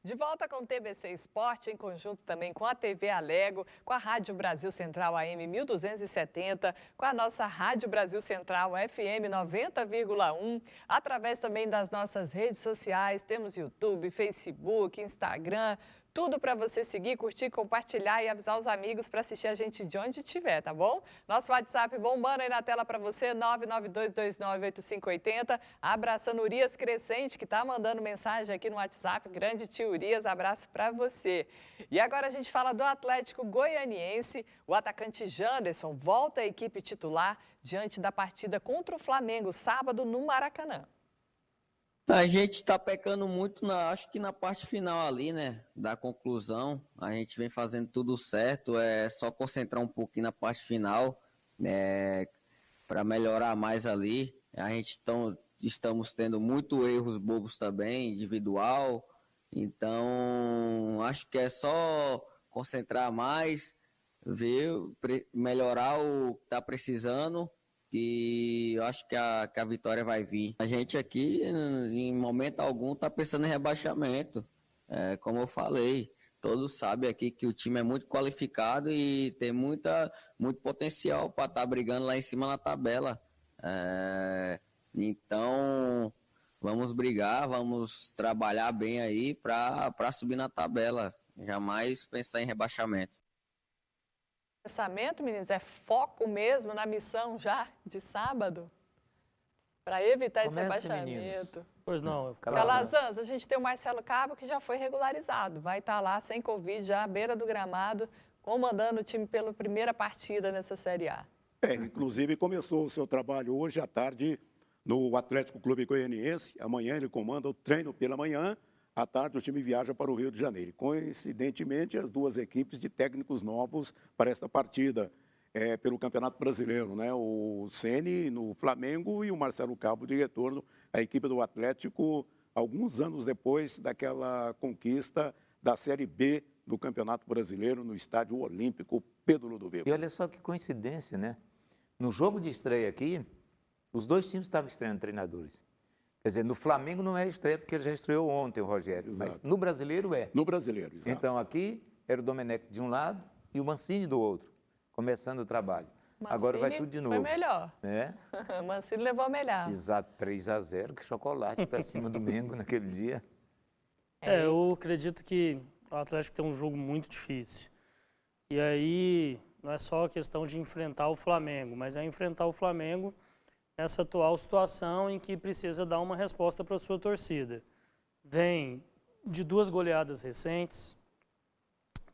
De volta com o TBC Esporte, em conjunto também com a TV Alego, com a Rádio Brasil Central AM 1270, com a nossa Rádio Brasil Central FM 90,1, através também das nossas redes sociais, temos YouTube, Facebook, Instagram, tudo para você seguir, curtir, compartilhar e avisar os amigos para assistir a gente de onde estiver, tá bom? Nosso WhatsApp bombando aí na tela para você, 992298580. Abraçando Urias Crescente, que tá mandando mensagem aqui no WhatsApp. Grande tio Urias, abraço para você. E agora a gente fala do Atlético Goianiense. O atacante Janderson volta à equipe titular diante da partida contra o Flamengo, sábado no Maracanã. A gente está pecando muito, acho que na parte final ali, né, da conclusão. A gente vem fazendo tudo certo, é só concentrar um pouquinho na parte final, para melhorar mais ali. Estamos tendo muitos erros bobos também, individual. Então, acho que é só concentrar mais, ver, melhorar o que está precisando. E eu acho que a vitória vai vir. A gente aqui, em momento algum, está pensando em rebaixamento. Como eu falei, todos sabem aqui que o time é muito qualificado e tem muito potencial para estar brigando lá em cima na tabela. Então, vamos brigar, vamos trabalhar bem aí para subir na tabela. Jamais pensar em rebaixamento. Pensamento, meninos, é foco mesmo na missão já de sábado? Para evitar esse rebaixamento. Meninos. Pois não. Calazans, a gente tem o Marcelo Cabo que já foi regularizado. Vai estar lá sem Covid, já à beira do gramado, comandando o time pela primeira partida nessa Série A. Inclusive começou o seu trabalho hoje à tarde no Atlético Clube Goianiense. Amanhã ele comanda o treino pela manhã. À tarde, o time viaja para o Rio de Janeiro. Coincidentemente, as duas equipes de técnicos novos para esta partida pelo Campeonato Brasileiro, né? O Ceni no Flamengo e o Marcelo Cabo de retorno à equipe do Atlético, alguns anos depois daquela conquista da Série B do Campeonato Brasileiro no Estádio Olímpico Pedro Ludovico. E olha só que coincidência, né? No jogo de estreia aqui, os dois times estavam estreando treinadores. Quer dizer, no Flamengo não é estreia, porque ele já estreou ontem, o Rogério. Exato. Mas no Brasileiro é. No Brasileiro, exato. Então, aqui era o Domenech de um lado e o Mancini do outro, começando o trabalho. Mancini agora vai tudo de novo. Foi melhor. O Mancini levou a melhor. Exato, 3-0, que chocolate para cima do Mengo naquele dia. Eu acredito que o Atlético tem um jogo muito difícil. E aí, não é só a questão de enfrentar o Flamengo, mas é enfrentar o Flamengo nessa atual situação em que precisa dar uma resposta para a sua torcida. Vem de 2 goleadas recentes,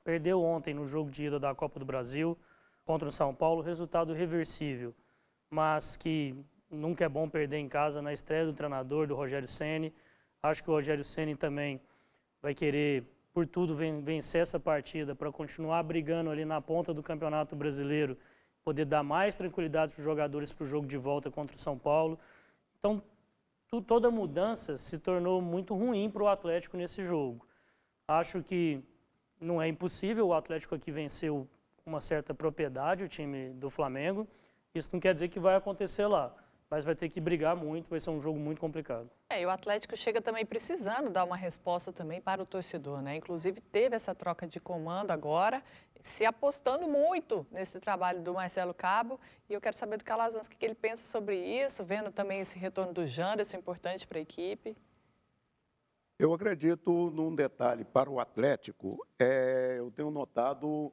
perdeu ontem no jogo de ida da Copa do Brasil contra o São Paulo, resultado reversível, mas que nunca é bom perder em casa na estreia do treinador, do Rogério Ceni. Acho que o Rogério Ceni também vai querer, por tudo, vencer essa partida para continuar brigando ali na ponta do Campeonato Brasileiro, poder dar mais tranquilidade para os jogadores para o jogo de volta contra o São Paulo. Então, toda mudança se tornou muito ruim para o Atlético nesse jogo. Acho que não é impossível, o Atlético aqui venceu com uma certa propriedade o time do Flamengo. Isso não quer dizer que vai acontecer lá, mas vai ter que brigar muito, vai ser um jogo muito complicado. E o Atlético chega também precisando dar uma resposta também para o torcedor, né? Inclusive teve essa troca de comando agora, se apostando muito nesse trabalho do Marcelo Cabo. E eu quero saber do Calazans o que ele pensa sobre isso, vendo também esse retorno do Janderson, importante para a equipe. Eu acredito num detalhe para o Atlético. Eu tenho notado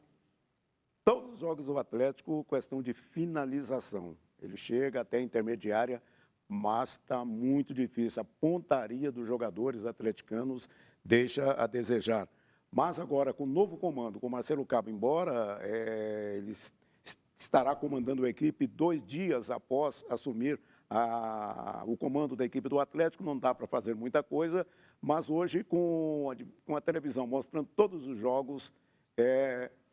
todos os jogos do Atlético questão de finalização. Ele chega até a intermediária, mas está muito difícil. A pontaria dos jogadores atleticanos deixa a desejar. Mas agora, com o novo comando, com o Marcelo Cabo embora, ele estará comandando a equipe 2 dias após assumir o comando da equipe do Atlético. Não dá para fazer muita coisa, mas hoje, com a televisão mostrando todos os jogos,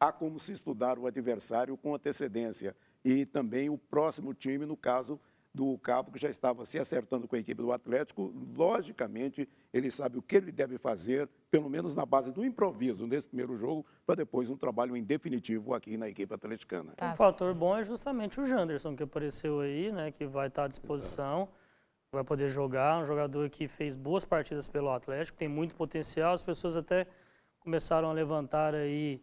há como se estudar o adversário com antecedência. E também o próximo time, no caso do Cabo, que já estava se acertando com a equipe do Atlético. Logicamente, ele sabe o que ele deve fazer, pelo menos na base do improviso nesse primeiro jogo, para depois um trabalho em definitivo aqui na equipe atleticana. Um fator bom é justamente o Janderson, que apareceu aí, né, que vai estar à disposição. vai poder jogar, um jogador que fez boas partidas pelo Atlético, tem muito potencial, as pessoas até começaram a levantar aí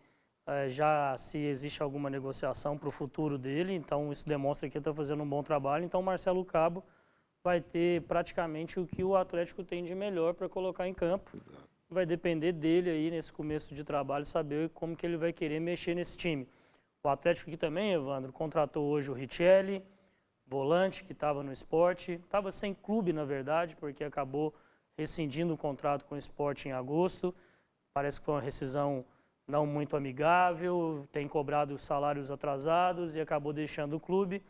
já se existe alguma negociação para o futuro dele, então isso demonstra que ele está fazendo um bom trabalho, então o Marcelo Cabo vai ter praticamente o que o Atlético tem de melhor para colocar em campo. Exato. Vai depender dele aí nesse começo de trabalho, saber como que ele vai querer mexer nesse time. O Atlético aqui também, Evandro, contratou hoje o Richelli, volante, que estava no Sport, estava sem clube, na verdade, porque acabou rescindindo o contrato com o Sport em agosto. Parece que foi uma rescisão não muito amigável, tem cobrado salários atrasados e acabou deixando o clube.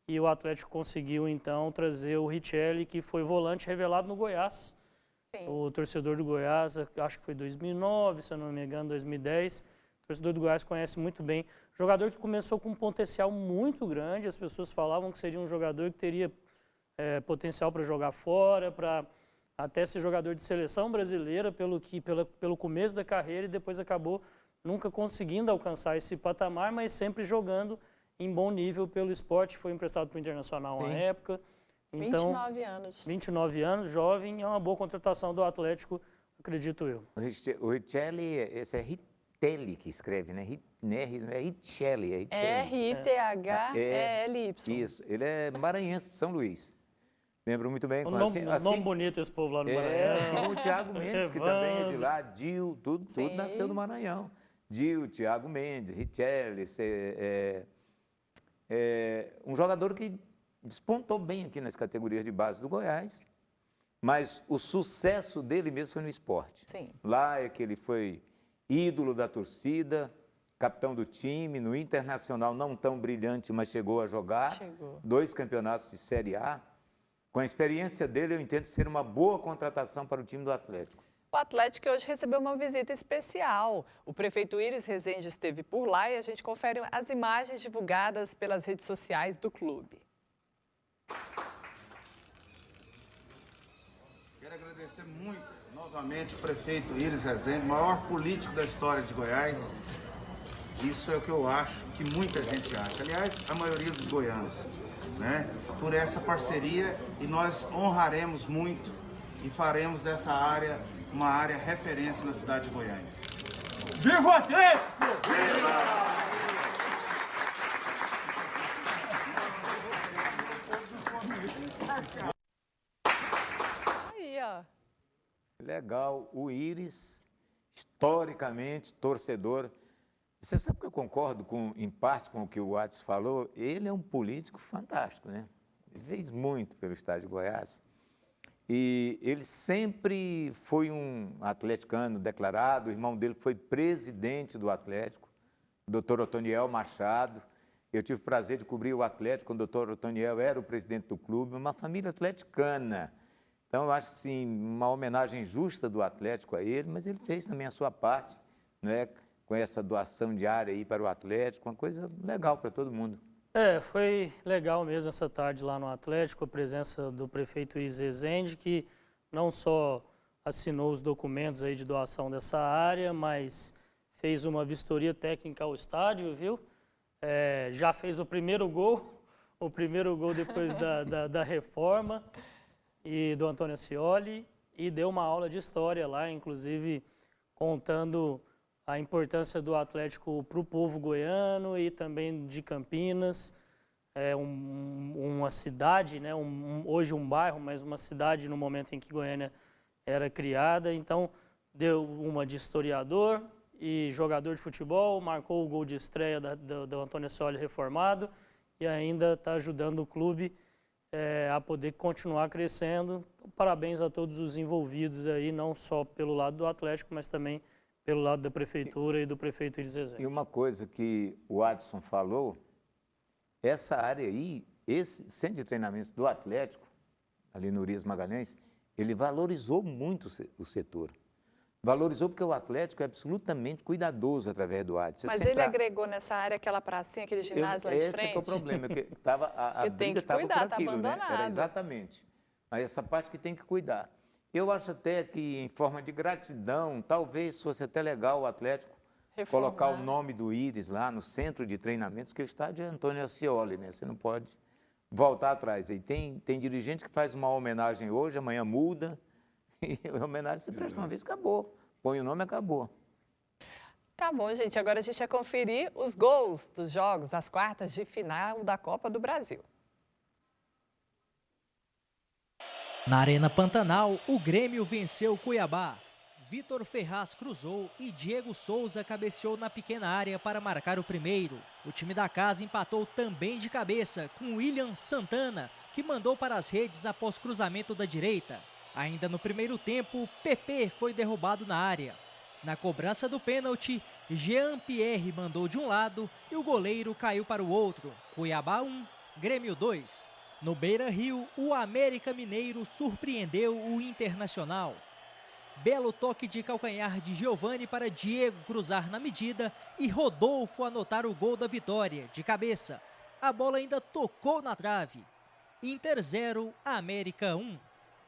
E o Atlético conseguiu, então, trazer o Richelli, que foi volante revelado no Goiás. Sim. O torcedor do Goiás, acho que foi 2009, se eu não me engano, 2010. O torcedor do Goiás conhece muito bem. Jogador que começou com um potencial muito grande. As pessoas falavam que seria um jogador que teria potencial para jogar fora, para até ser jogador de seleção brasileira pelo começo da carreira, e depois acabou nunca conseguindo alcançar esse patamar, mas sempre jogando em bom nível pelo Sport. Foi emprestado para o Internacional na época. Então, 29 anos. 29 anos, jovem, é uma boa contratação do Atlético, acredito eu. O Richelli, esse é Ritelli que escreve, né? É Richelli. R-I-T-H-E-L-Y. Isso, ele é maranhense de São Luís. Lembro muito bem. Um nome bonito esse povo lá no Maranhão. O Thiago Mendes, que também é de lá, Dil, tudo nasceu no Maranhão. Dil, Thiago Mendes, Richelli, um jogador que despontou bem aqui nas categorias de base do Goiás, mas o sucesso dele mesmo foi no Sport. Sim. Lá é que ele foi ídolo da torcida, capitão do time, no Internacional não tão brilhante, mas chegou a jogar 2 campeonatos de Série A. Com a experiência dele, eu entendo ser uma boa contratação para o time do Atlético. O Atlético hoje recebeu uma visita especial. O prefeito Íris Rezende esteve por lá e a gente confere as imagens divulgadas pelas redes sociais do clube. Quero agradecer muito, novamente, o prefeito Íris Rezende, maior político da história de Goiás. Isso é o que eu acho, que muita gente acha. Aliás, a maioria dos goianos, né? Por essa parceria, e nós honraremos muito e faremos dessa área uma área referência na cidade de Goiânia. Viva o Atlético! Viva! Aí, ó. Legal, o Íris, historicamente torcedor. Você sabe que eu concordo em parte com o que o Adson falou? Ele é um político fantástico, né? Ele fez muito pelo estado de Goiás. E ele sempre foi um atleticano declarado, o irmão dele foi presidente do Atlético, o doutor Otoniel Machado. Eu tive o prazer de cobrir o Atlético quando o doutor Otoniel era o presidente do clube, uma família atleticana. Então, eu acho, assim, uma homenagem justa do Atlético a ele, mas ele fez também a sua parte, não é? Com essa doação diária aí para o Atlético, uma coisa legal para todo mundo. Foi legal mesmo essa tarde lá no Atlético, a presença do prefeito Íris Rezende, que não só assinou os documentos aí de doação dessa área, mas fez uma vistoria técnica ao estádio, viu? Já fez o primeiro gol depois da reforma e do Antônio Ascioli, e deu uma aula de história lá, inclusive contando a importância do Atlético para o povo goiano e também de Campinas. Uma cidade, né? Hoje um bairro, mas uma cidade no momento em que Goiânia era criada. Então, deu uma de historiador e jogador de futebol, marcou o gol de estreia do Antônio Ascioli reformado e ainda está ajudando o clube a poder continuar crescendo. Parabéns a todos os envolvidos aí, não só pelo lado do Atlético, mas também pelo lado da prefeitura e do prefeito Íris Rezende. E uma coisa que o Adson falou, essa área aí, esse centro de treinamento do Atlético, ali no Urias Magalhães, ele valorizou muito o setor. Valorizou porque o Atlético é absolutamente cuidadoso através do Adson. Mas ele agregou nessa área aquela pracinha, aquele ginásio lá de frente? Esse é o problema, que tava, a briga estava por aquilo, né? Era exatamente. Mas essa parte que tem que cuidar. Eu acho até que, em forma de gratidão, talvez fosse até legal o Atlético colocar o nome do Íris lá no centro de treinamentos, que o estádio é Antônio Ascioli, né? Você não pode voltar atrás. E tem dirigente que faz uma homenagem hoje, amanhã muda, e a homenagem você presta uma vez, acabou. Põe o nome, acabou. Tá bom, gente. Agora a gente vai conferir os gols dos jogos, as quartas de final da Copa do Brasil. Na Arena Pantanal, o Grêmio venceu o Cuiabá. Vitor Ferraz cruzou e Diego Souza cabeceou na pequena área para marcar o primeiro. O time da casa empatou também de cabeça com William Santana, que mandou para as redes após cruzamento da direita. Ainda no primeiro tempo, PP foi derrubado na área. Na cobrança do pênalti, Jean-Pierre mandou de um lado e o goleiro caiu para o outro. Cuiabá 1, Grêmio 2. No Beira-Rio, o América Mineiro surpreendeu o Internacional. Belo toque de calcanhar de Giovani para Diego cruzar na medida e Rodolfo anotar o gol da vitória, de cabeça. A bola ainda tocou na trave. Inter 0, América 1.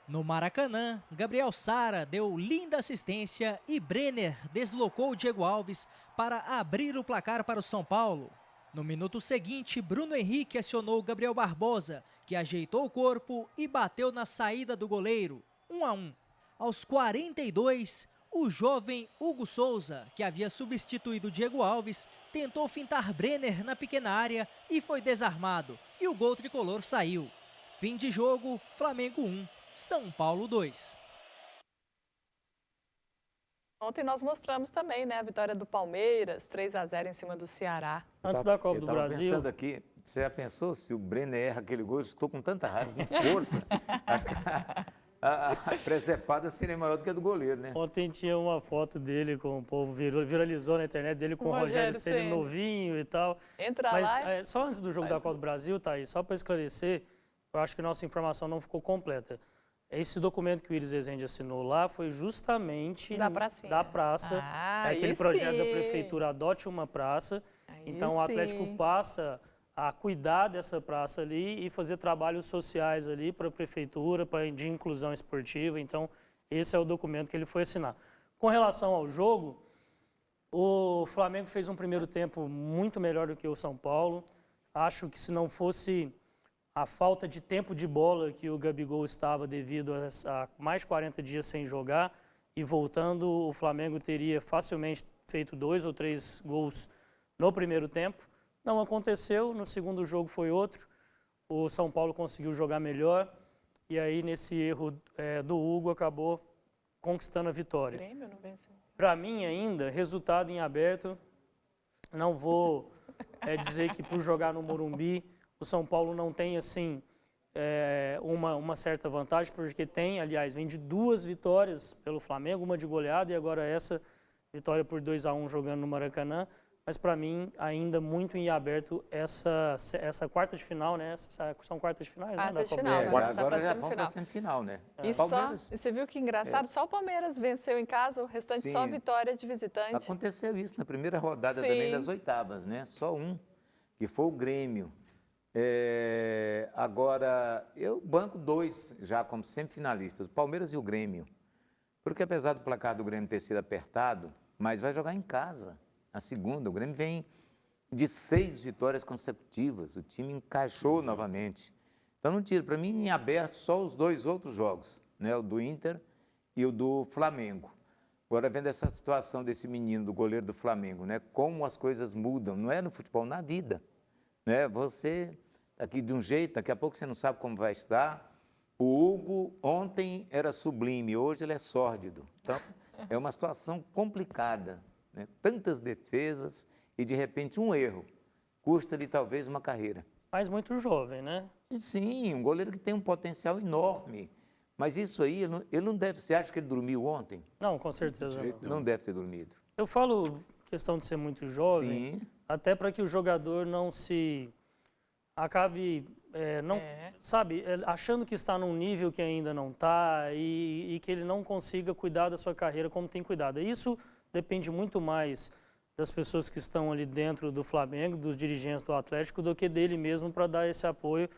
No Maracanã, Gabriel Sara deu linda assistência e Brenner deslocou o Diego Alves para abrir o placar para o São Paulo. No minuto seguinte, Bruno Henrique acionou Gabriel Barbosa, que ajeitou o corpo e bateu na saída do goleiro, 1-1. Aos 42, o jovem Hugo Souza, que havia substituído Diego Alves, tentou fintar Brenner na pequena área e foi desarmado, e o gol tricolor saiu. Fim de jogo, Flamengo 1, São Paulo 2. Ontem nós mostramos também, né, a vitória do Palmeiras, 3-0 em cima do Ceará. Antes da Copa do Eu Brasil. estava pensando aqui, você já pensou se o Brenner erra aquele gol? Eu estou com tanta raiva, com força. Acho que a presepada seria maior do que a do goleiro, né? Ontem tinha uma foto dele com o povo, viralizou na internet dele com o Rogério Ceni novinho e tal. Entra Mas lá. só antes do jogo da Copa do Brasil, tá aí, só para esclarecer, eu acho que nossa informação não ficou completa. Esse documento que o Iris Rezende assinou lá foi justamente da praça. Aquele projeto da prefeitura Adote uma Praça. Então o Atlético passa a cuidar dessa praça ali e fazer trabalhos sociais ali para a prefeitura, de inclusão esportiva. Então esse é o documento que ele foi assinar. Com relação ao jogo, o Flamengo fez um primeiro tempo muito melhor do que o São Paulo. Acho que se não fosse a falta de tempo de bola que o Gabigol estava devido a mais 40 dias sem jogar e voltando, o Flamengo teria facilmente feito 2 ou 3 gols no primeiro tempo. Não aconteceu, no segundo jogo foi outro. O São Paulo conseguiu jogar melhor e aí nesse erro do Hugo acabou conquistando a vitória. Para mim ainda, resultado em aberto, não vou dizer que por jogar no Morumbi o São Paulo não tem, assim, uma certa vantagem, porque tem, aliás, vem de 2 vitórias pelo Flamengo, uma de goleada e agora essa vitória por 2-1 jogando no Maracanã. Mas, para mim, ainda muito em aberto essa quarta de final, né? São quartas de finais, né? Da Copa. Agora já vamos para a semifinal, né? E você viu que engraçado? Só o Palmeiras venceu em casa, o restante só vitória de visitante. Aconteceu isso na primeira rodada também das oitavas, né? Só um, que foi o Grêmio. Agora, eu banco 2 já como semifinalistas, o Palmeiras e o Grêmio. Porque apesar do placar do Grêmio ter sido apertado, mas vai jogar em casa, a segunda. O Grêmio vem de 6 vitórias consecutivas, o time encaixou novamente. Então não tira, para mim em aberto só os 2 outros jogos, né? O do Inter e o do Flamengo. Agora vendo essa situação desse menino, do goleiro do Flamengo, né? Como as coisas mudam, não é no futebol, na vida. Né? Você aqui de um jeito, daqui a pouco você não sabe como vai estar. O Hugo ontem era sublime, hoje ele é sórdido. Então, é uma situação complicada, né? Tantas defesas e, de repente, um erro custa-lhe talvez uma carreira. Mas muito jovem, né? Sim, um goleiro que tem um potencial enorme. Mas isso aí, ele não deve... Você acha que ele dormiu ontem? Não, com certeza não. Não deve ter dormido. Eu falo questão de ser muito jovem, até para que o jogador não se... acabe, achando que está num nível que ainda não está e que ele não consiga cuidar da sua carreira como tem cuidado. Isso depende muito mais das pessoas que estão ali dentro do Flamengo, dos dirigentes do Atlético, do que dele mesmo para dar esse apoio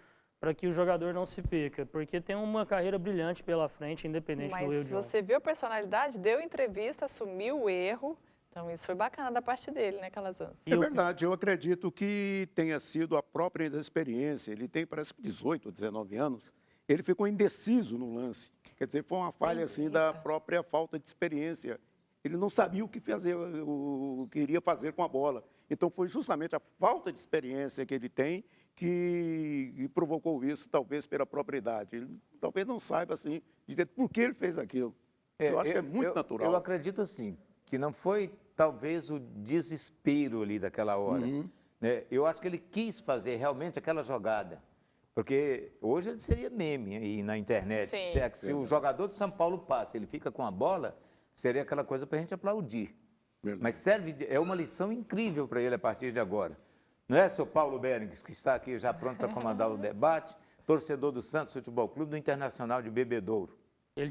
para que o jogador não se perca, porque tem uma carreira brilhante pela frente, independente do erro de Mas você viu a personalidade? Deu entrevista, assumiu o erro, Então isso foi bacana da parte dele, né, Calazans? É verdade, eu acredito que tenha sido a própria experiência. Ele tem, parece que 18 ou 19 anos, ele ficou indeciso no lance. Quer dizer, foi uma falha assim da própria falta de experiência. Ele não sabia o que fazer, o que iria fazer com a bola. Então foi justamente a falta de experiência que ele tem que provocou isso, talvez pela própria idade. Ele talvez não saiba assim direito por que ele fez aquilo. Eu acho que é muito natural. Eu acredito assim, que não foi talvez o desespero ali daquela hora. Né? Eu acho que ele quis fazer realmente aquela jogada. Porque hoje ele seria meme aí na internet. Se o jogador de São Paulo passa, ele fica com a bola, seria aquela coisa para a gente aplaudir. Verdade. Mas é uma lição incrível para ele a partir de agora. Não é, seu Paulo Berengues, que está aqui já pronto para comandar o debate, torcedor do Santos Futebol Clube, do Internacional de Bebedouro. Ele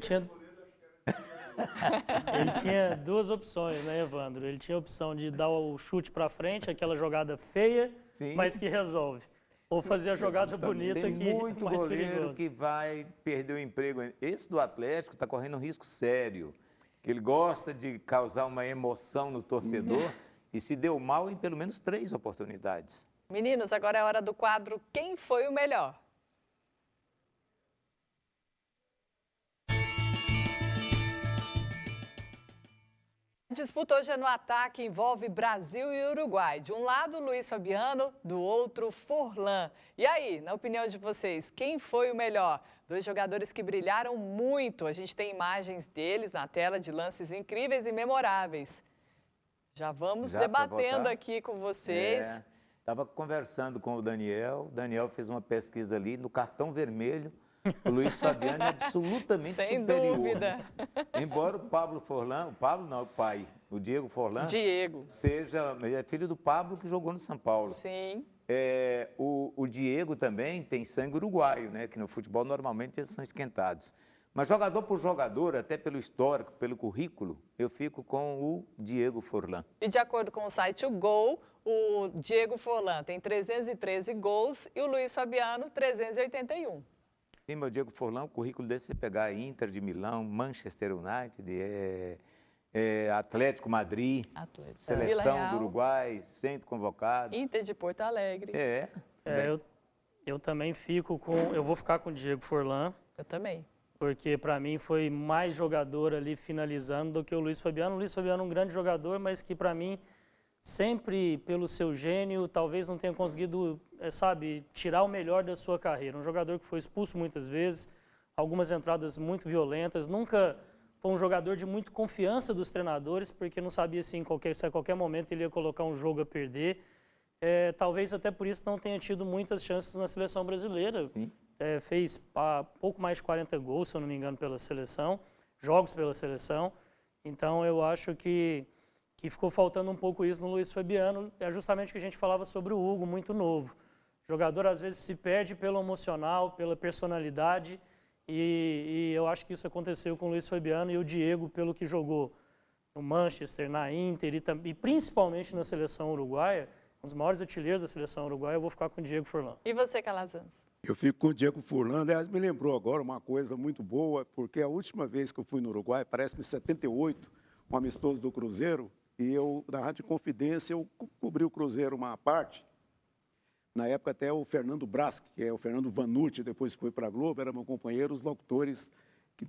tinha duas opções, né, Evandro? Ele tinha a opção de dar o chute para frente, aquela jogada feia, mas que resolve. Ou fazer a jogada bonita Tem que é muito mais goleiro perigoso. que vai perder o emprego. Esse do Atlético está correndo um risco sério, que ele gosta de causar uma emoção no torcedor e se deu mal em pelo menos 3 oportunidades. Meninos, agora é hora do quadro Quem Foi o Melhor? A disputa hoje é no ataque, envolve Brasil e Uruguai. De um lado, Luiz Fabiano, do outro, Forlan. E aí, na opinião de vocês, quem foi o melhor? 2 jogadores que brilharam muito. A gente tem imagens deles na tela de lances incríveis e memoráveis. Já vamos debatendo aqui com vocês. Estava conversando com o Daniel fez uma pesquisa ali no cartão vermelho. O Luiz Fabiano é absolutamente sem superior. Dúvida. Embora o Pablo Forlan, o Pablo não, o pai, o Diego Forlan, é filho do Pablo que jogou no São Paulo. Sim. O Diego também tem sangue uruguaio, né? Que no futebol normalmente eles são esquentados. Mas jogador por jogador, até pelo histórico, pelo currículo, eu fico com o Diego Forlan. E de acordo com o site O Gol, o Diego Forlan tem 313 gols e o Luiz Fabiano 381. Sim, meu Diego Forlan, o currículo dele, você pegar Inter de Milão, Manchester United, Atlético Madrid, Seleção do Uruguai, sempre convocado. Inter de Porto Alegre. Eu também fico com... Eu vou ficar com o Diego Forlan. Eu também. Porque para mim foi mais jogador ali finalizando do que o Luiz Fabiano. O Luiz Fabiano é um grande jogador, mas que para mim, sempre pelo seu gênio, talvez não tenha conseguido, tirar o melhor da sua carreira. Um jogador que foi expulso muitas vezes, algumas entradas muito violentas, nunca foi um jogador de muita confiança dos treinadores, porque não sabia se a qualquer momento ele ia colocar um jogo a perder. Talvez até por isso não tenha tido muitas chances na seleção brasileira. Sim. Fez pouco mais de 40 gols, se eu não me engano, pela seleção, jogos pela seleção. Então eu acho que ficou faltando um pouco isso no Luiz Fabiano. É justamente o que a gente falava sobre o Hugo, muito novo. O jogador às vezes se perde pelo emocional, pela personalidade, e eu acho que isso aconteceu com o Luiz Fabiano e o Diego, pelo que jogou no Manchester, na Inter e principalmente na seleção uruguaia, um dos maiores artilheiros da seleção uruguaia. Eu vou ficar com o Diego Forlan. E você, Calazans? Eu fico com o Diego Forlan. Aliás, me lembrou agora uma coisa muito boa, porque a última vez que eu fui no Uruguai, parece-me em 78, um amistoso do Cruzeiro, e eu, da Rádio Confidência, eu cobri o Cruzeiro uma parte. Na época até o Fernando Braschi, que é o Fernando Vanucci, depois que foi para a Globo, era meu companheiro, os locutores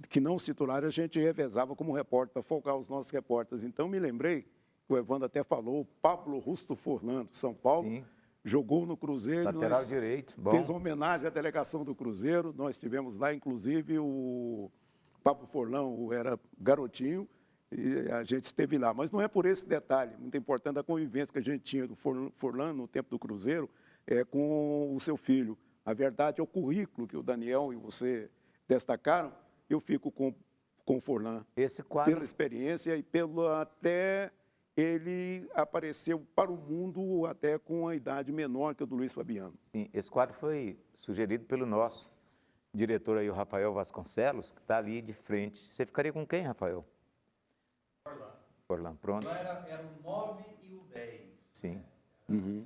que não se titularam, a gente revezava como repórter, para folgar os nossos repórteres. Então, me lembrei, o Evandro até falou, o Pablo Rusto Forlan, do São Paulo, Sim. Jogou no Cruzeiro. Lateral direito, bom. Fez uma homenagem à delegação do Cruzeiro. Nós tivemos lá, inclusive, o Pablo Forlan, era garotinho, e a gente esteve lá. Mas não é por esse detalhe, muito importante, a convivência que a gente tinha do Forlan no tempo do Cruzeiro com o seu filho. A verdade é o currículo que o Daniel e você destacaram. Eu fico com o Forlan. Esse quadro... Pela experiência e pelo até... Ele apareceu para o mundo até com a idade menor que a do Luiz Fabiano. Sim, esse quadro foi sugerido pelo nosso diretor aí, o Rafael Vasconcelos, que está ali de frente. Você ficaria com quem, Rafael? Forlan. Forlan, pronto. Era o 9 e o 10. Sim. Uhum.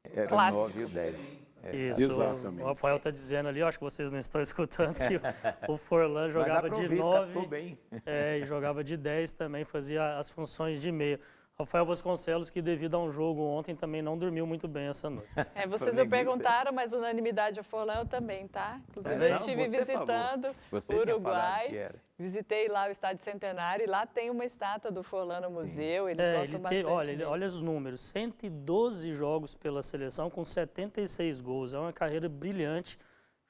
Era Clássico. o 9 e o 10. Isso, exatamente. O Rafael está dizendo ali, eu acho que vocês não estão escutando, que o Forlan jogava de 9 captou bem. E jogava de 10 também, fazia as funções de meio. Rafael Vasconcelos, que devido a um jogo ontem também não dormiu muito bem essa noite. Vocês me perguntaram, mas unanimidade é Forlan, eu também, tá? Inclusive, eu estive visitando o Uruguai, visitei lá o Estádio Centenário e lá tem uma estátua do Forlan no museu, eles gostam bastante. Olha os números, 112 jogos pela seleção com 76 gols, é uma carreira brilhante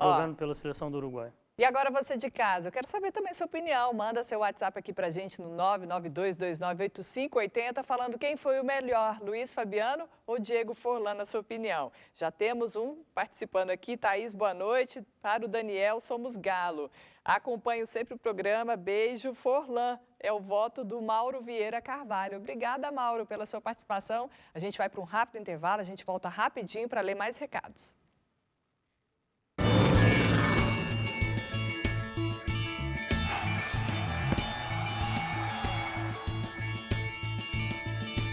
jogando pela seleção do Uruguai. E agora você de casa, eu quero saber também sua opinião. Manda seu WhatsApp aqui pra gente no 992298580, falando quem foi o melhor, Luiz Fabiano ou Diego Forlan, na sua opinião. Já temos um participando aqui, Thaís, boa noite. Para o Daniel, somos Galo. Acompanho sempre o programa, beijo, Forlan. É o voto do Mauro Vieira Carvalho. Obrigada, Mauro, pela sua participação. A gente vai para um rápido intervalo, a gente volta rapidinho para ler mais recados.